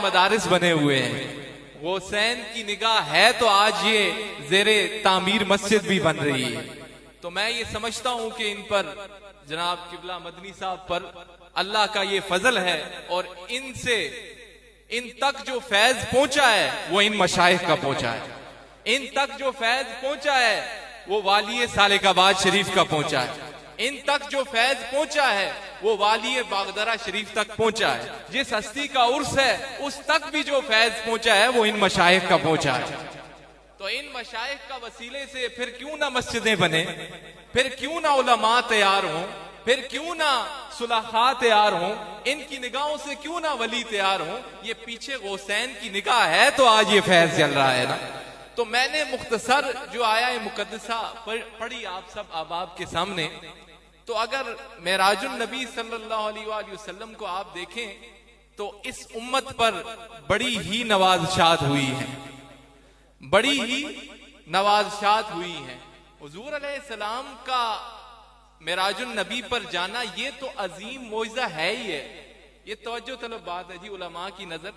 मदारिस बने हुए हैं। हुसैन की निगाह है तो आज ये जेरे तामीर मस्जिद भी बन रही है। तो मैं ये समझता हूं कि इन पर जनाब किबला मदनी साहब पर अल्लाह का ये फजल है और इनसे इन तक जो फैज पहुंचा है वो इन मशाइख का पहुंचा है। इन तक जो फैज पहुंचा है वो वाली सालिकाबाद शरीफ का पहुंचा है। इन तक जो फैज पहुंचा है वो वाली बागदरा शरीफ तक पहुंचा है। जिस हस्ती का उर्स है उस तक भी जो फैज पहुंचा है वो इन मशाइख का पहुंचा है। तो इन मशाइख का वसीले से फिर क्यों ना मस्जिदें बने, फिर क्यों ना उलमा तैयार हों, फिर क्यों ना सुलहा तैयार हों, इनकी निगाहों से क्यों ना वली तैयार हों। ये पीछे हुसैन की निगाह है तो आज ये फैज चल रहा है ना। तो मैंने मुख्तसर जो आया मुकद्दसा पढ़ी आप सब अहबाब के सामने। तो अगर मेराजुन नबी सल्लल्लाहु अलैहि वसल्लम को आप देखें तो इस उम्मत पर बड़ी ही नवाज़शात हुई है, बड़ी ही नवाज़शात हुई है। हुजूर अलैहिस्सलाम का मेराजुन नबी पर जाना ये तो अजीम मोइज़ा है ही है। ये तवज्जो तलब बात है जी उलमा की नजर,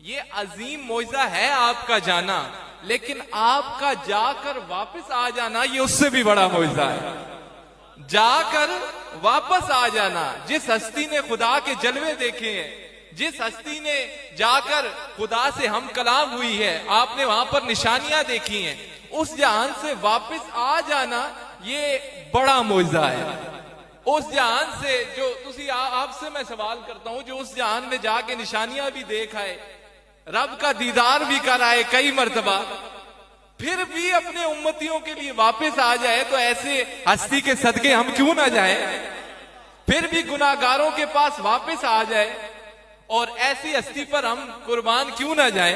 ये अजीम मोइज़ा है आपका जाना, लेकिन आपका जाकर वापस आ जाना ये उससे भी बड़ा मोइज़ा है। जाकर वापस आ जाना, जिस हस्ती ने खुदा के जलवे देखे हैं, जिस हस्ती ने जाकर खुदा से हम कलाम हुई है, आपने वहां पर निशानियां देखी हैं, उस जहान से वापस आ जाना ये बड़ा मोइज़ा है। उस जहान से जो तुसी आपसे मैं सवाल करता हूं, जो उस जहान में जाके निशानियां भी देख आए, रब का दीदार भी कर आए कई मर्तबा, फिर भी अपने उम्मतियों के लिए वापस आ जाए तो ऐसे हस्ती के सदके हम क्यों ना जाए। फिर भी गुनाहगारों के पास वापस आ जाए और ऐसी हस्ती पर हम कुर्बान क्यों ना जाए।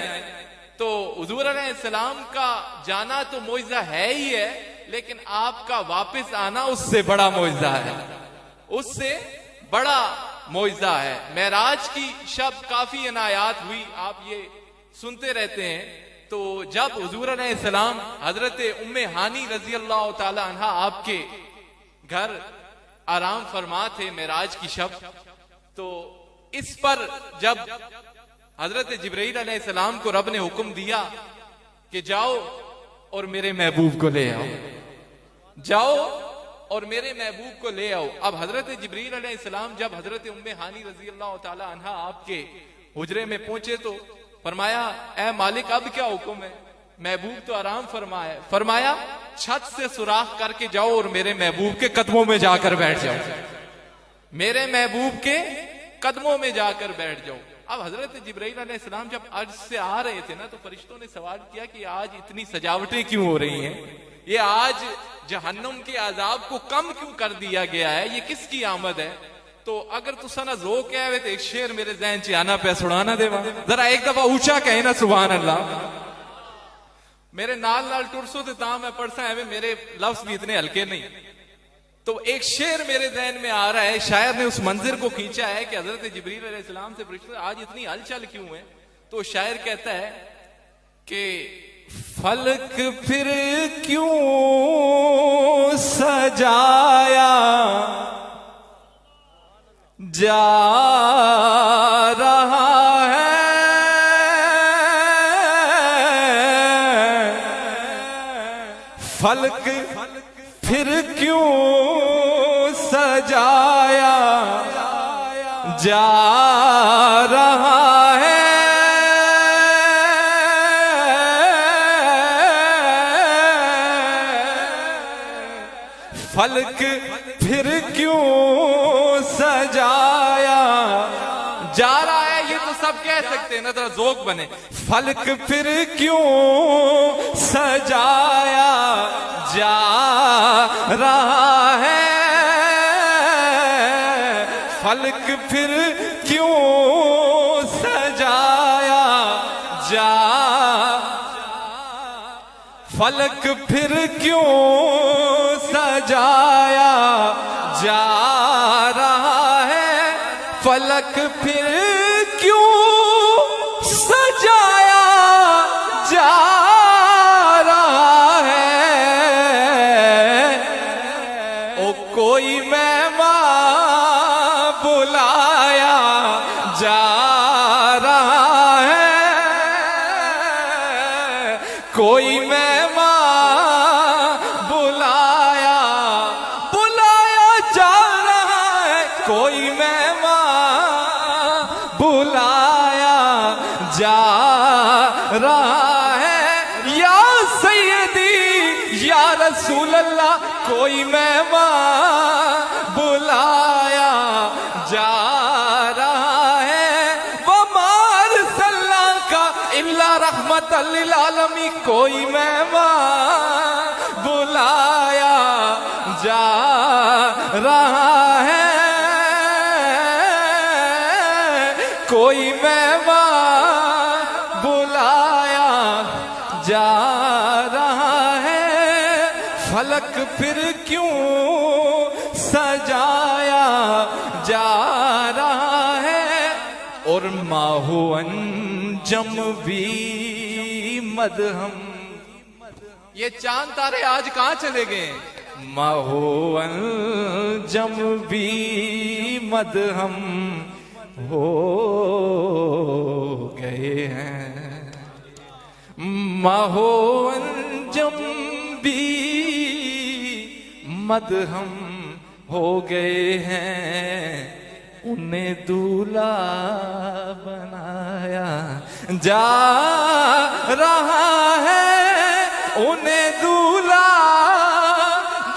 तो हुजूर अलैहिस्सलाम का जाना तो मोइज़ा है ही है, लेकिन आपका वापस आना उससे बड़ा मोइज़ा है, उससे बड़ा मोइज़ा है। मेराज की शब काफी इनायात हुई, आप ये सुनते रहते हैं। तो जब हुजूर अलैहिस्सलाम हजरत उम्मे हानी रजी अल्लाह ताला अन्हा आपके घर आराम फरमा थे मेराज की शब, तो इस पर जब हजरत जिब्रील अलैहिस्सलाम को रब ने हुक्म दिया कि जाओ और मेरे महबूब को ले आओ, जाओ और मेरे महबूब को ले आओ। अब हजरत जिब्रील अलैहिस्सलाम जब हजरत उम्मे हानी रजी अल्लाह ताला अन्हा आपके हुजरे में पहुंचे तो फरमाया, ए मालिक अब क्या हुक्म है, महबूब तो आराम फरमाया। फरमाया छत से सुराख करके जाओ और मेरे महबूब के कदमों में जाकर बैठ जाओ, मेरे महबूब के कदमों में जाकर बैठ जाओ। अब हजरत जिब्राइल अलैहिस्सलाम जब अर्ज से आ रहे थे ना, तो फरिश्तों ने सवाल किया कि आज इतनी सजावटें क्यों हो रही हैं, ये आज जहन्नुम के अजाब को कम क्यों कर दिया गया है, ये किसकी आमद है। तो अगर तुसा ना जो कहे तो एक शेर मेरे जहन च आना पे सुनाना देवा, जरा एक दफा ऊंचा कहे ना सुभान अल्लाह। मेरे नाल टुरसो ते तां मैं पढ़सा है, मेरे लफ्ज भी इतने हल्के नहीं। तो एक शेर मेरे जहन में आ रहा है, शायर ने उस मंजिर को खींचा है कि हजरत जिब्रील अलैहिस्सलाम से फरिश्ते आज इतनी हलचल क्यों है। तो शायर कहता है कि फलक फिर क्यों सजाया जा रहा है, फलक फिर क्यों सजाया जा रहा है, फलक फिर क्यों सजाया जा रहा है। ये तो सब कह सकते हैं ना, जरा जोक बने। फलक फिर क्यों सजाया जा रहा है, फलक फिर क्यों सजाया जा, फलक फिर क्यों सजाया जा रहा है, फलक फिर क्यों सजाया जा रहा है। ओ कोई मेहमान बुलाया जा रहा है, कोई मेहमान बुलाया बुलाया जा रहा है, कोई मेहमान बुलाया जा रहा है। या सैयदी या रसूल अल्लाह, कोई मेहमान बुलाया जा रहा है। वमार सल्ला का इल्ला रहमतल लिल आलमीन, कोई मेहमान बुलाया जा रहा है, कोई मेहमान बुलाया जा रहा है। फलक फिर क्यों सजाया जा रहा है, और माहो अंजम भी मदहम। ये चांद तारे आज कहां चले गए? माहो अंजम भी मदहम हो गए हैं, माहो अंजम भी मदहम हो गए हैं। उन्हें दूल्हा बनाया जा रहा है, उन्हें दूल्हा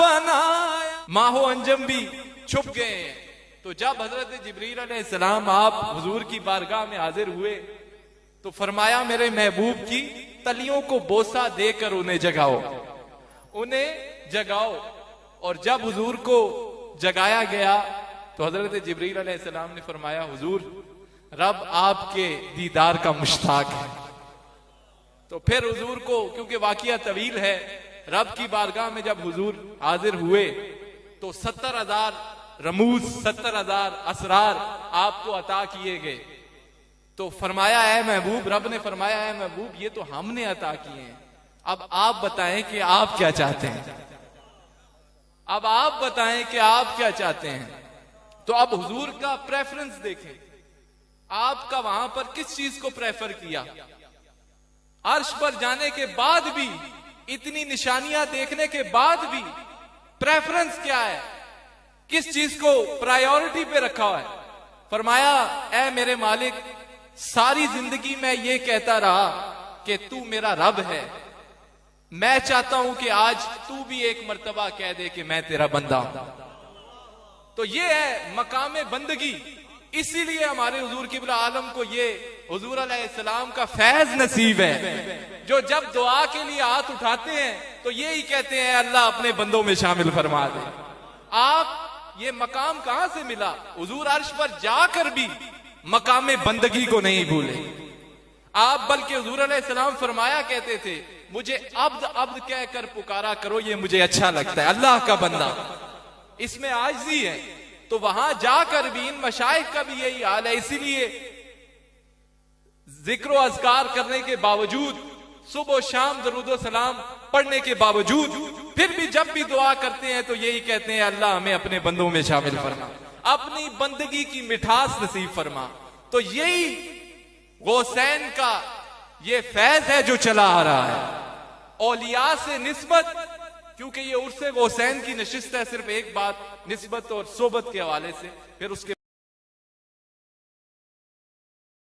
बनाया। माहो अंजम भी छुप गए हैं। तो जब हजरत जिब्रील अलैहिस्सलाम आप हुजूर की बारगाह में हाजिर हुए तो फरमाया मेरे महबूब की तलियों को बोसा देकर उन्हें जगाओ, उन्हें जगाओ। और जब हुजूर को जगाया गया तो हजरत जिब्रील अलैहिस्सलाम ने फरमाया हुजूर रब आपके दीदार का मुश्ताक है। तो फिर हुजूर को, क्योंकि वाकया तवील है, रब की बारगाह में जब हुजूर हाजिर हुए तो 70,000 रमूज 70,000 असरार आपको अता किए गए। तो फरमाया है महबूब, रब ने फरमाया है महबूब ये तो हमने अता किए हैं, अब आप बताएं कि आप क्या चाहते हैं, अब आप बताएं कि आप क्या चाहते हैं। तो अब हुजूर का प्रेफरेंस देखें, आपका वहां पर किस चीज को प्रेफर किया। अर्श पर जाने के बाद भी, इतनी निशानियां देखने के बाद भी प्रेफरेंस क्या है, किस चीज को प्रायोरिटी पे रखा हुआ है। फरमाया ऐ मेरे मालिक, सारी जिंदगी मैं ये कहता रहा कि तू मेरा रब है, मैं चाहता हूं कि आज तू भी एक मर्तबा कह दे कि मैं तेरा बंदा हूं। तो ये है मकामे बंदगी। इसीलिए हमारे हुजूर किबला आलम को ये हुजूर अलैहिस्सलाम का फैज नसीब है, जो जब दुआ के लिए हाथ उठाते हैं तो यही कहते हैं अल्लाह अपने बंदों में शामिल फरमा दे। आप ये मकाम कहां से मिला? हुजूर अर्श पर जाकर भी मकामे बंदगी को नहीं भूले आप, बल्कि हुजूर अलैहिस्सलाम फरमाया करते थे मुझे अब्द अब्द कहकर पुकारा करो, ये मुझे अच्छा लगता है, अल्लाह का बंदा, इसमें आजिज़ी है। तो वहां जाकर भी इन मशाइख का भी यही हाल है। इसीलिए जिक्र अज़कार करने के बावजूद, सुबह शाम दरूद सलाम पढ़ने के बावजूद, फिर भी जब भी दुआ करते हैं तो यही कहते हैं अल्लाह हमें अपने बंदों में शामिल फरमा, अपनी बंदगी की मिठास नसीब फरमा। तो यही गौसैन का ये फैज है जो चला आ रहा है। औलिया से निस्बत, क्योंकि ये उर्से गौसैन की नशिस्त है, सिर्फ एक बात निस्बत और सोबत के हवाले से, फिर उसके